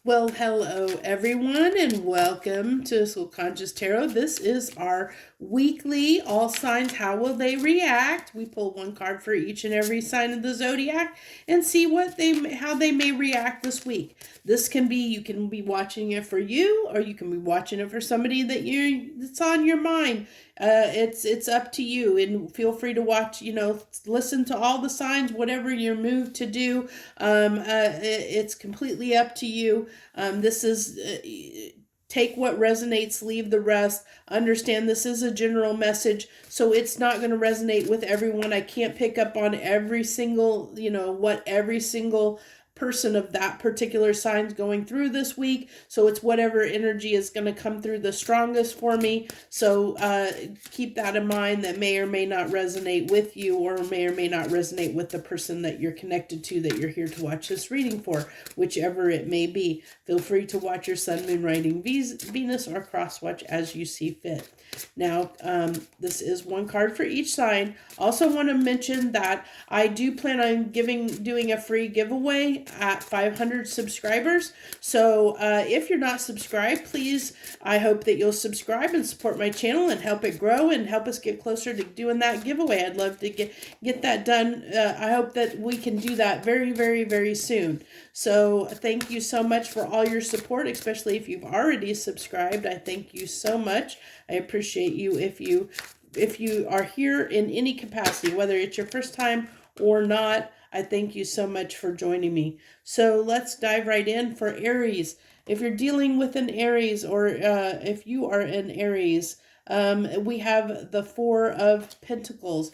Well, hello everyone, and welcome to Soul Conscious Tarot. This is our weekly all signs. How will they react? We pull one card for each and every sign of the zodiac and see how they may react this week. This can be, you can be watching it for you, or you can be watching it for somebody that's on your mind. It's up to you, and feel free to watch. Listen to all the signs, whatever you're moved to do. It's completely up to you. This is take what resonates, leave the rest. Understand this is a general message, so it's not going to resonate with everyone. I can't pick up on every single, what every single person of that particular sign's going through this week. So it's whatever energy is going to come through the strongest for me. So keep that in mind. That may or may not resonate with you, or may or may not resonate with the person that you're connected to, that you're here to watch this reading for, whichever it may be. Feel free to watch your sun, moon, rising, Venus, or cross watch as you see fit. Now, this is one card for each sign. Also want to mention that I do plan on doing a free giveaway at 500 subscribers. So if you're not subscribed, please, I hope that you'll subscribe and support my channel and help it grow and help us get closer to doing that giveaway. I'd love to get that done. I hope that we can do that very, very, very soon. So thank you so much for all your support, especially if you've already subscribed. I thank you so much. I appreciate you if you are here in any capacity, whether it's your first time or not. I thank you so much for joining me. So let's dive right in for Aries. If you're dealing with an Aries, or if you are an Aries, we have the Four of Pentacles.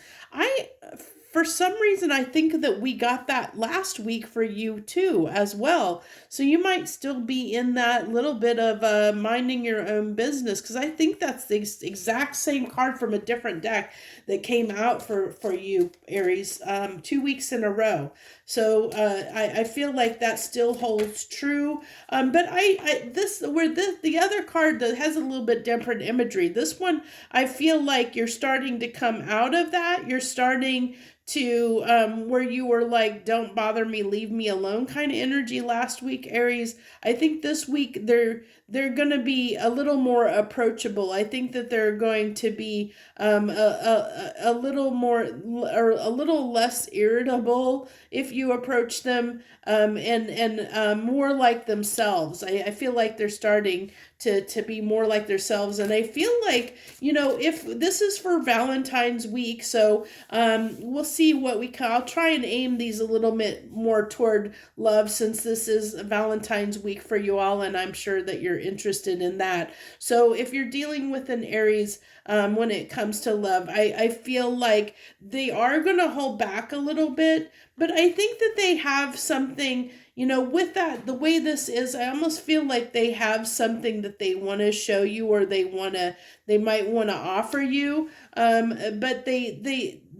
For some reason, I think that we got that last week for you too, as well. So you might still be in that little bit of minding your own business, because I think that's the exact same card from a different deck that came out for you, Aries, 2 weeks in a row. So I feel like that still holds true. But the other card that has a little bit different imagery. This one, I feel like you're starting to come out of that. You're starting to where you were like, don't bother me, leave me alone kind of energy last week, Aries. I think this week they're going to be a little more approachable. I think that they're going to be a little more, or a little less irritable if you approach them, and more like themselves. I feel like they're starting to be more like themselves. And I feel like, if this is for Valentine's week, so we'll see what I'll try and aim these a little bit more toward love, since this is Valentine's week for you all, and I'm sure that you're interested in that. So if you're dealing with an Aries, when it comes to love, I feel like they are going to hold back a little bit, but I think that they have something, with that, the way this is, I almost feel like they have something that they want to show you, or they might want to offer you, but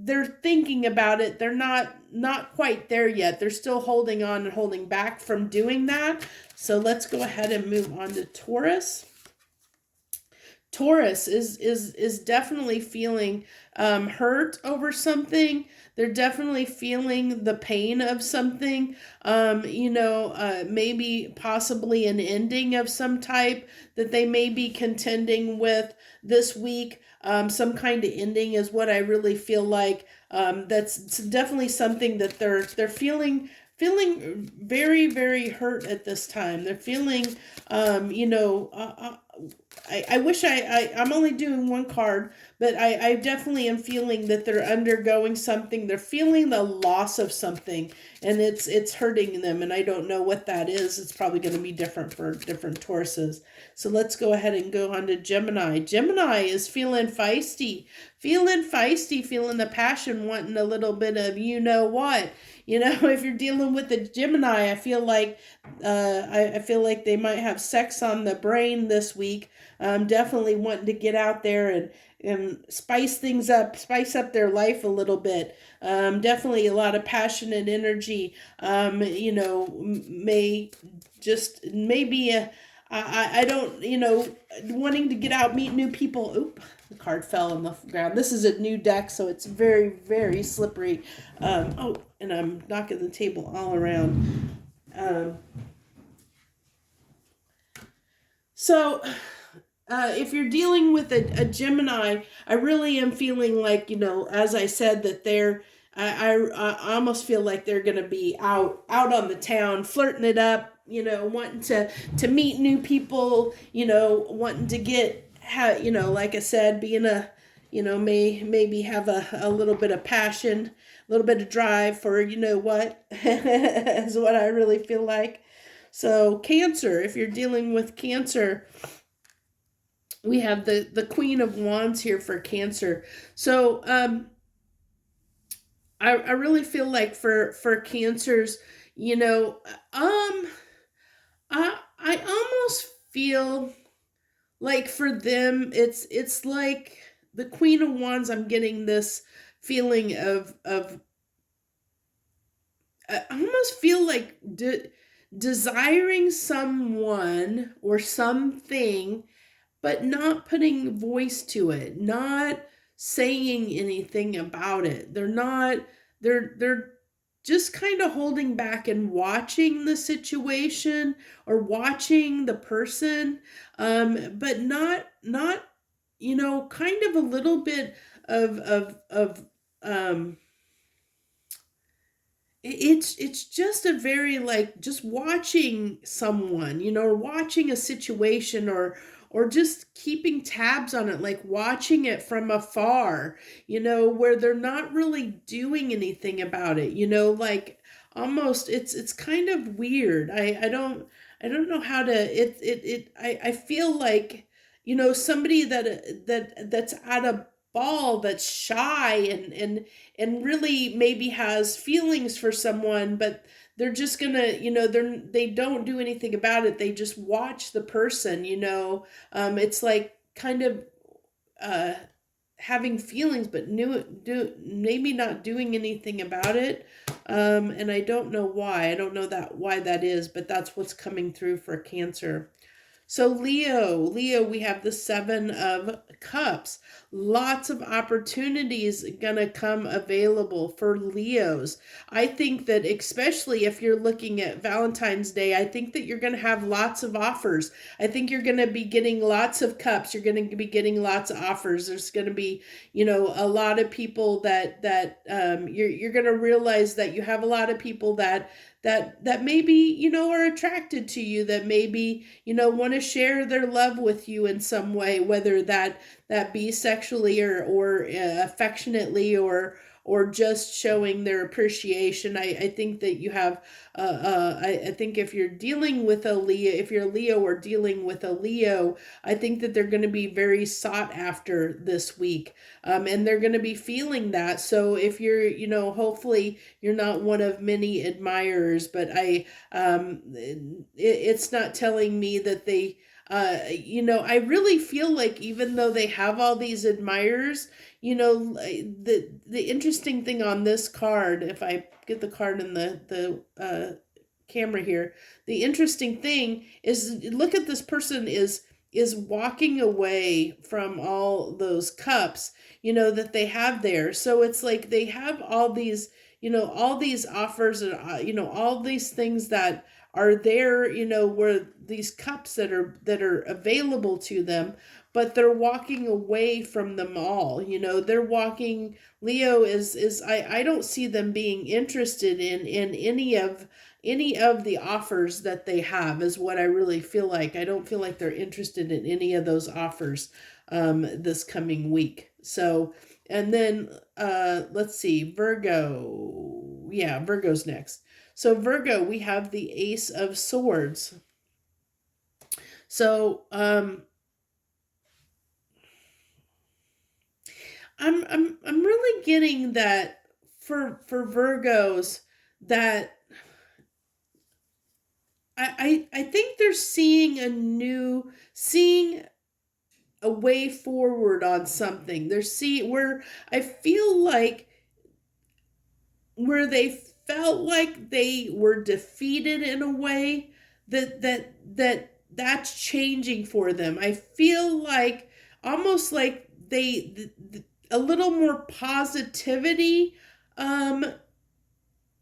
they're thinking about it. They're not quite there yet. They're still holding on and holding back from doing that. So let's go ahead and move on to Taurus. Taurus is definitely feeling hurt over something. They're definitely feeling the pain of something. Maybe possibly an ending of some type that they may be contending with this week. Some kind of ending is what I really feel like. That's definitely something that they're feeling very, very hurt at this time. They're feeling, I wish I'm only doing one card, but I definitely am feeling that they're undergoing something. They're feeling the loss of something, and it's hurting them, and I don't know what that is. It's probably going to be different for different Tauruses. So let's go ahead and go on to Gemini. Gemini is feeling feisty, feeling the passion, wanting a little bit of what. If you're dealing with the Gemini, I feel like I feel like they might have sex on the brain this week. Definitely wanting to get out there and spice things up, spice up their life a little bit. Definitely a lot of passion and energy. I don't, wanting to get out, meet new people. Oop, the card fell on the ground. This is a new deck, so it's very, very slippery. And I'm knocking the table all around. So, if you're dealing with a Gemini, I really am feeling like, as I said, that I almost feel like they're going to be out on the town, flirting it up, wanting to meet new people, wanting to like I said, being maybe have a little bit of passion, a little bit of drive for, what, is what I really feel like. So Cancer, if you're dealing with Cancer, we have the Queen of Wands here for Cancer. So I really feel like for Cancers, I almost feel like for them it's like the Queen of Wands. I'm getting this feeling of I almost feel like desiring someone or something, but not putting voice to it, not saying anything about it. They're just kind of holding back and watching the situation or watching the person, but not kind of a little bit of it's just a very like just watching someone, or watching a situation, or just keeping tabs on it, like watching it from afar, where they're not really doing anything about it, like almost it's kind of weird. I don't know how to I feel like, somebody that's at a ball that's shy and really maybe has feelings for someone, but they're just gonna, they don't do anything about it. They just watch the person, it's like kind of uh having feelings, but maybe not doing anything about it. And I don't know why. I don't know why that is, but that's what's coming through for Cancer. So Leo, we have the Seven of Cups. Lots of opportunities gonna come available for Leos. I think that especially if you're looking at Valentine's Day, I think that you're gonna have lots of offers. I think you're gonna be getting lots of cups. You're gonna be getting lots of offers. There's gonna be, a lot of people that you're gonna realize that you have a lot of people that maybe, are attracted to you, that maybe, want to share their love with you in some way, whether that be sexually or affectionately, or just showing their appreciation. I think that you have I think if you're dealing with a Leo, if you're a Leo or dealing with a Leo, I think that they're going to be very sought after this week, and they're going to be feeling that. So if you're, hopefully you're not one of many admirers, but it's not telling me that they, I really feel like even though they have all these admirers, the interesting thing on this card, if I get the card in the camera here, the interesting thing is, look at this person is walking away from all those cups, that they have there. So it's like they have all these offers, and all these things that are there, where these cups that are available to them, but they're walking away from them all. They're walking. Leo is I don't see them being interested in any of the offers that they have, is what I really feel like. I don't feel like they're interested in any of those offers this coming week. So, and then let's see, Virgo. Yeah, Virgo's next. So Virgo, we have the Ace of Swords. So I'm really getting that for Virgos, that I think they're seeing a way forward on something. Where I feel like where they felt like they were defeated in a way, that's changing for them. I feel like almost like a little more positivity um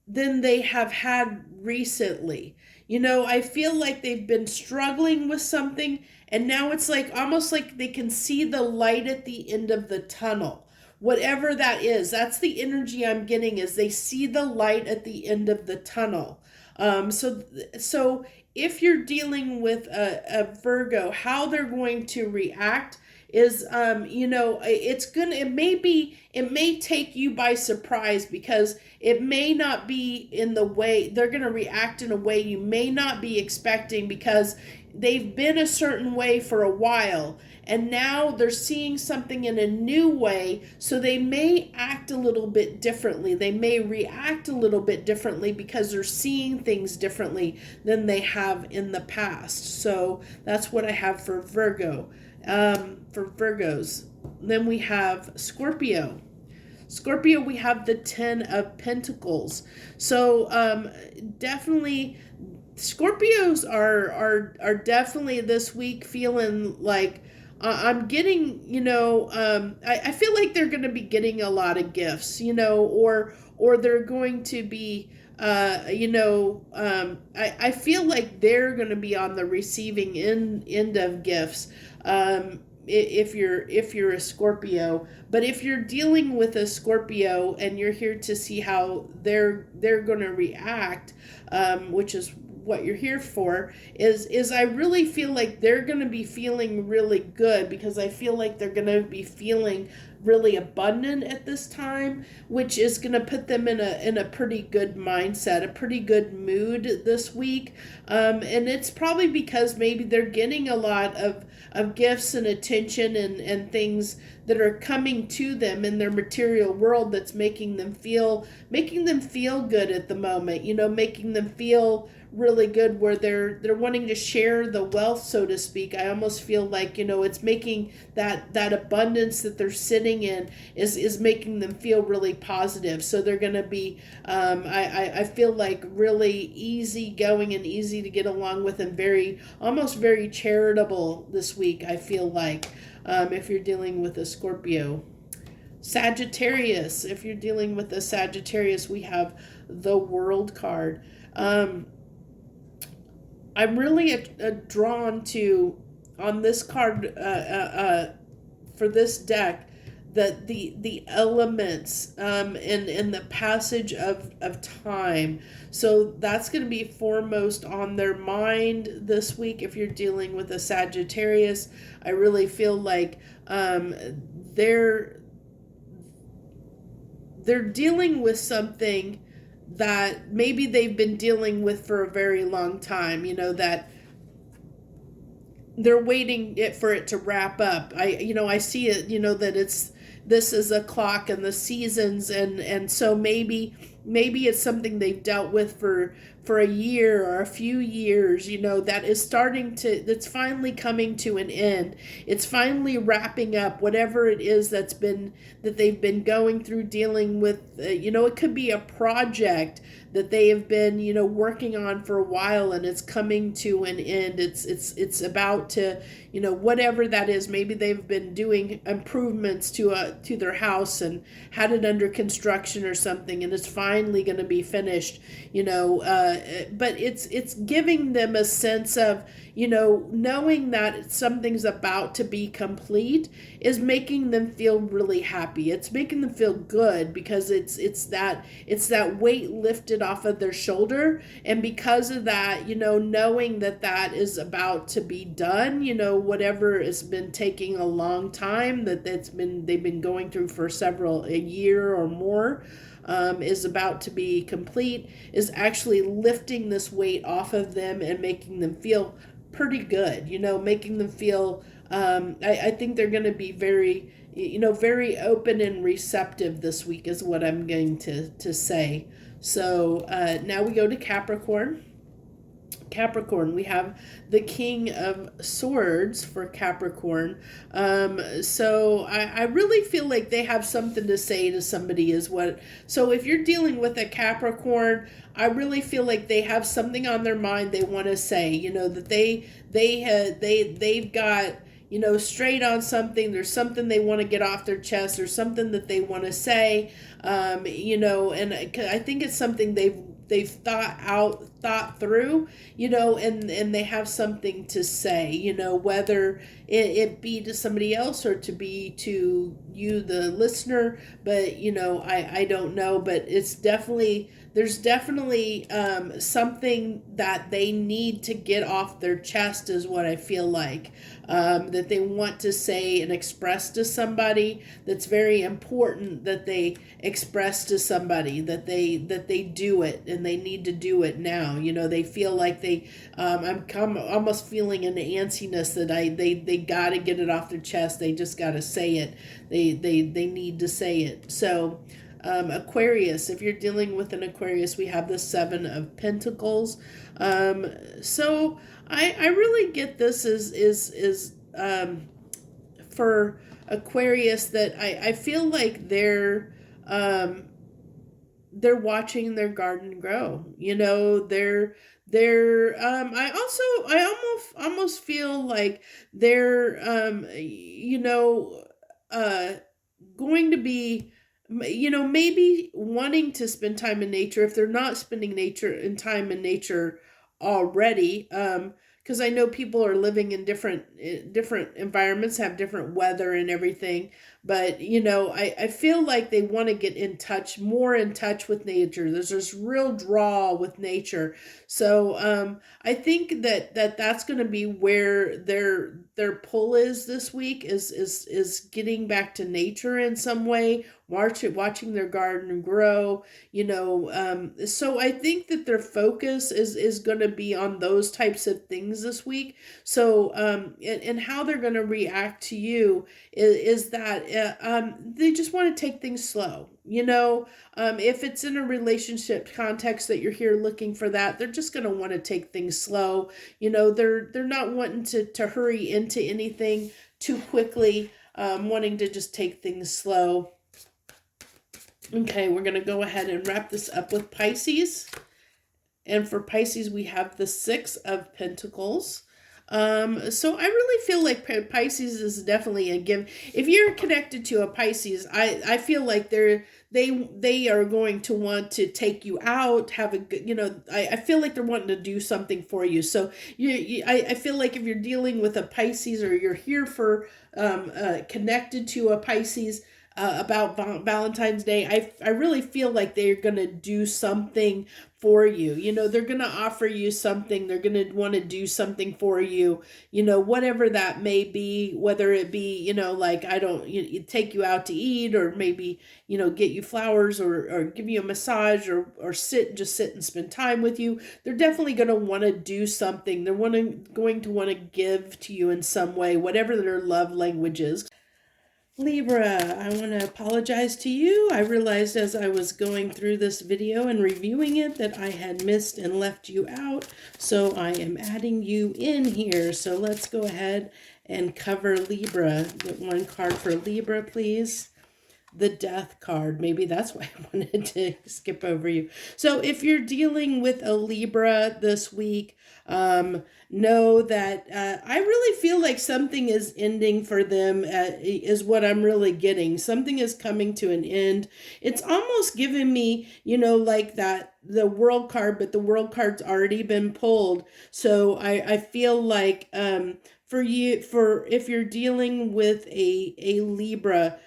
than they have had recently. I feel like they've been struggling with something, and now it's like almost like they can see the light at the end of the tunnel. Whatever that is, that's the energy I'm getting, is they see the light at the end of the tunnel. So if you're dealing with a Virgo, how they're going to react is, it may take you by surprise, because it may not be in the way they're going to react, in a way you may not be expecting, because they've been a certain way for a while, and now they're seeing something in a new way, so they may act a little bit differently. They may react a little bit differently because they're seeing things differently than they have in the past. So that's what I have for Virgo. For Virgos. Then we have Scorpio. Scorpio, we have the 10 of Pentacles. So definitely Scorpios are definitely this week feeling like, I'm getting, I feel like they're going to be getting a lot of gifts, or they're going to be, I feel like they're going to be on the receiving end of gifts. If you're a Scorpio, but if you're dealing with a Scorpio and you're here to see how they're going to react, which is what you're here for, is I really feel like they're going to be feeling really good, because I feel like they're going to be feeling really abundant at this time, which is going to put them in a pretty good mindset, a pretty good mood this week. And it's probably because maybe they're getting a lot of gifts and attention and things that are coming to them in their material world, that's making them feel good at the moment, making them feel really good, where they're wanting to share the wealth, so to speak. I almost feel like, it's making that abundance that they're sitting in is making them feel really positive. So they're going to be, I feel like, really easy going and easy to get along with, and almost very charitable this week, I feel like, if you're dealing with a Scorpio. Sagittarius, if you're dealing with a Sagittarius, we have the World card. I'm really drawn to, on this card, for this deck, the elements, and the passage of time. So that's going to be foremost on their mind this week. If you're dealing with a Sagittarius, I really feel like they're dealing with something that maybe they've been dealing with for a very long time, that they're waiting for it to wrap up. I see it, that this is a clock and the seasons, and so maybe it's something they've dealt with for a year or a few years, that is that's finally coming to an end. It's finally wrapping up whatever it is that they've been going through, dealing with. It could be a project that they have been, working on for a while, and it's coming to an end. It's about to, whatever that is. Maybe they've been doing improvements to their house and had it under construction or something, and it's finally going to be finished. But it's giving them a sense of, knowing that something's about to be complete is making them feel really happy. It's making them feel good, because it's that weight lifted off of their shoulder, and because of that, knowing that is about to be done, whatever has been taking a long time, they've been going through for a year or more, is about to be complete, is actually lifting this weight off of them and making them feel pretty good, making them feel, I think they're going to be very, very open and receptive this week, is what I'm going to say. So now we go to Capricorn. Capricorn, we have the King of Swords for Capricorn. So I really feel like they have something to say to somebody, so if you're dealing with a Capricorn, I really feel like they have something on their mind they want to say, that they've got, straight on something. There's something they want to get off their chest, or something that they want to say, and I think it's something they've thought out thought through, and they have something to say, whether it be to somebody else or to be to you, the listener. But, I don't know, but there's definitely something that they need to get off their chest is what I feel like, that they want to say and express to somebody. That's very important that they express to somebody, that they do it, and they need to do it now. They feel like I'm almost feeling an antsiness that they got to get it off their chest. They just got to say it. They need to say it. So Aquarius, if you're dealing with an Aquarius, we have the Seven of Pentacles. So I really get this is for Aquarius, that I feel like they're watching their garden grow. I almost feel like they're going to be, maybe wanting to spend time in nature if they're not spending time in nature already. Because I know people are living in different environments, have different weather and everything. But, I feel like they want to get more in touch with nature. There's this real draw with nature. So I think that's going to be where their pull is this week, is getting back to nature in some way, watching their garden grow. So I think that their focus is going to be on those types of things this week. So and how they're going to react to you is that they just want to take things slow. If it's in a relationship context that you're here looking for that, they're just going to want to take things slow. They're not wanting to hurry into anything too quickly, wanting to just take things slow. Okay, we're going to go ahead and wrap this up with Pisces. And for Pisces, we have the Six of Pentacles. So I really feel like Pisces is definitely a give. If you're connected to a Pisces, I feel like they are going to want to take you out, have a good, I feel like they're wanting to do something for you. So I feel like if you're dealing with a Pisces, or you're here for connected to a Pisces, about Valentine's Day, I really feel like they're going to do something for you. They're going to offer you something. They're going to want to do something for you, whatever that may be, whether it be, like, take you out to eat, or maybe, get you flowers, or give you a massage, or just sit and spend time with you. They're definitely going to want to do something. They're going to want to give to you in some way, whatever their love language is. Libra, I want to apologize to you. I realized as I was going through this video and reviewing it that I had missed and left you out. So I am adding you in here. So let's go ahead and cover Libra. Get one card for Libra, please. The Death card. Maybe that's why I wanted to skip over you. So if you're dealing with a Libra this week, know that I really feel like something is ending for them, is what I'm really getting. Something is coming to an end. It's almost giving me, like the World card, but the World card's already been pulled. So I feel like if you're dealing with a Libra,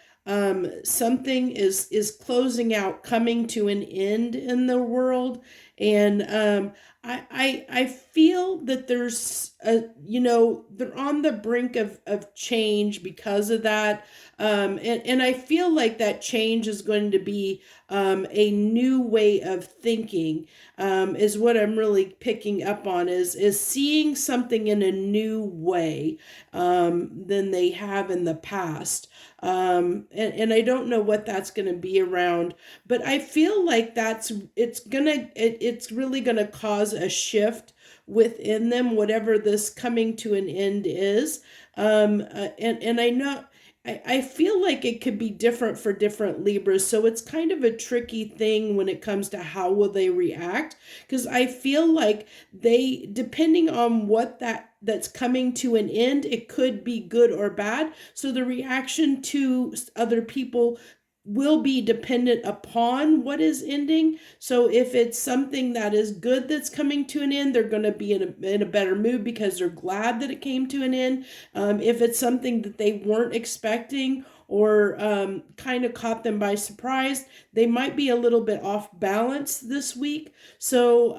something is closing out, coming to an end in the world. And I feel that there's they're on the brink of change because of that. And I feel like that change is going to be a new way of thinking, is what I'm really picking up on, is seeing something in a new way than they have in the past. And I don't know what that's going to be around, but I feel like it's really going to cause a shift within them, whatever this coming to an end is. And I know, I feel like it could be different for different Libras. So it's kind of a tricky thing when it comes to how will they react, because I feel like depending on what that's coming to an end, it could be good or bad. So the reaction to other people will be dependent upon what is ending. So if it's something that is good that's coming to an end, they're going to be in a better mood because they're glad that it came to an end. If it's something that they weren't expecting or kind of caught them by surprise, they might be a little bit off balance this week. So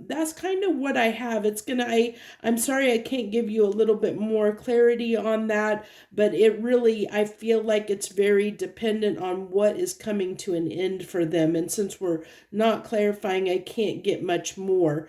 that's kind of what I have. I'm sorry I can't give you a little bit more clarity on that, but it really, I feel like it's very dependent on what is coming to an end for them. And since we're not clarifying, I can't get much more.